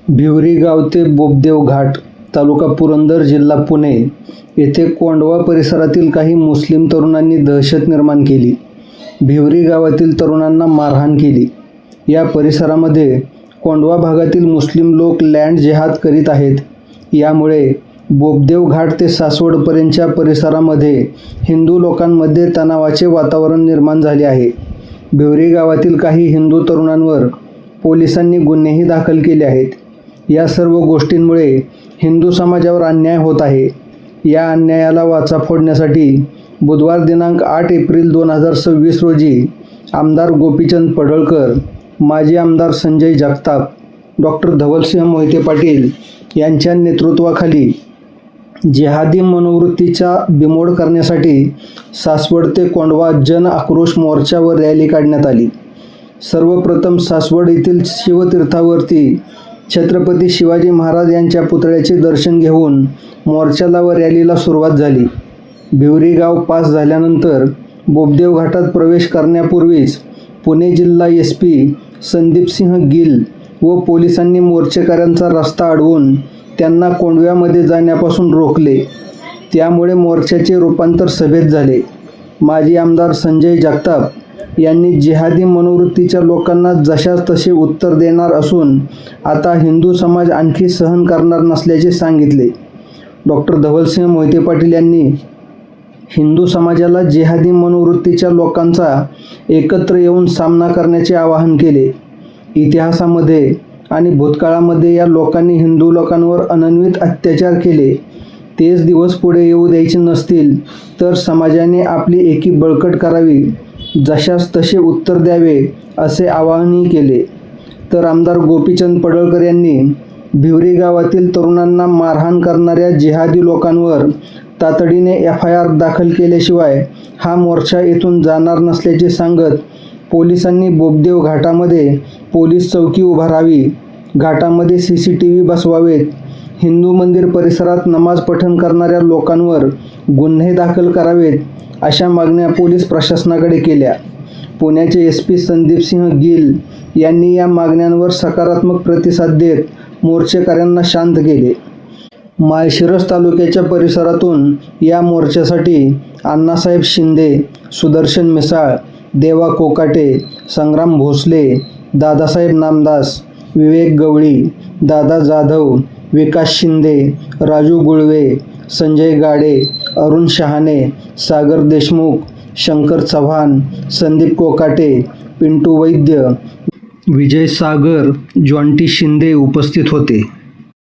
भिवरी गाव ते बोबदेव घाट, तालुका पुरंदर, जिल्हा पुणे येथे कोंढवा परिसरातील काही मुस्लिम तरुणांनी दहशत निर्माण केली. भिवरी गावातील तरुणांना मारहाण केली. या परिसरामध्ये कोंढवा भागातील मुस्लिम लोक लँड जेहाद करीत आहेत. यामुळे बोबदेव घाट ते सासवडपर्यंतच्या परिसरामध्ये हिंदू लोकांमध्ये तणावाचे वातावरण निर्माण झाले आहे. भिवरी गावातील काही हिंदू तरुणांवर पोलिसांनी गुन्हेही दाखल केले आहेत. या सर्व गोष्टींमुळे हिंदू समाजावर अन्याय होत आहे. या अन्यायाला वाचा फोडण्यासाठी बुधवार दिनांक 8 एप्रिल 2026 रोजी आमदार गोपीचंद पडळकर, माजी आमदार संजय जगताप, डॉक्टर धवलसिंह मोहिते पाटील यांच्या नेतृत्वाखाली जिहादी मनोवृत्तीचा बिमोड करण्यासाठी सासवड ते कोंढवा जन आक्रोश मोर्चा व रॅली काढण्यात आली. सर्वप्रथम सासवड येथील शिवतीर्थावरती छत्रपती शिवाजी महाराज यांच्या पुतळ्याचे दर्शन घेऊन मोर्चाला व रॅलीला सुरुवात झाली. भिवरी गाव पास झाल्यानंतर बोबदेव घाटात प्रवेश करण्यापूर्वीच पुणे जिल्हा SP संदीपसिंह गिल व पोलिसांनी मोर्चेकऱ्यांचा रस्ता अडवून त्यांना कोंढव्यामध्ये जाण्यापासून रोखले. त्यामुळे मोर्चाचे रूपांतर सभेत झाले. माजी आमदार संजय जगताप यांनी जिहादी मनोवृत्तीच्या लोकांना जशास तसे उत्तर देणार असून आता हिंदू समाज आणखी सहन करणार नसल्याचे सांगितले. डॉक्टर धवलसिंह मोहिते पाटील यांनी हिंदू समाजाला जिहादी मनोवृत्तीच्या लोकांचा एकत्र येऊन सामना करण्याचे आवाहन केले. इतिहासामध्ये आणि भूतकाळामध्ये या लोकांनी हिंदू लोकांवर अनन्वित अत्याचार केले. तेच दिवस पुढे येऊ द्यायचे नसतील तर समाजाने आपली एकी बळकट करावी, जशास तसे उत्तर द्यावे असे आवाहनही केले. तर आमदार गोपीचंद पडळकर यांनी भिवरी गावातील तरुणांना मारहाण करणाऱ्या जिहादी लोकांवर तातडीने FIR दाखल केल्याशिवाय हा मोर्चा येथून जाणार नसल्याचे सांगत पोलिसांनी बोबदेव घाटामध्ये पोलीस चौकी उभारावी, घाटामध्ये CCTV बसवावेत, हिंदू मंदिर परिसरात नमाज पठण करणाऱ्या लोकांवर गुन्हे दाखल करावेत अशा मागण्या पोलीस प्रशासनाकडे केल्या. पुण्याचे SP संदीपसिंह गिल यांनी या मागण्यांवर सकारात्मक प्रतिसाद देत मोर्चेकऱ्यांना शांत केले. माळशिरस तालुक्याच्या परिसरातून या मोर्चासाठी अण्णासाहेब शिंदे, सुदर्शन मिसाळ, देवा कोकाटे, संग्राम भोसले, दादासाहेब नामदास, विवेक गवळी, दादा जाधव, विकास शिंदे, राजू गुळवे, संजय गाडे, अरुण शहाणे, सागर देशमुख, शंकर चव्हाण, संदीप कोकाटे, पिंटू वैद्य, विजय सागर, जॉन्टी शिंदे उपस्थित होते.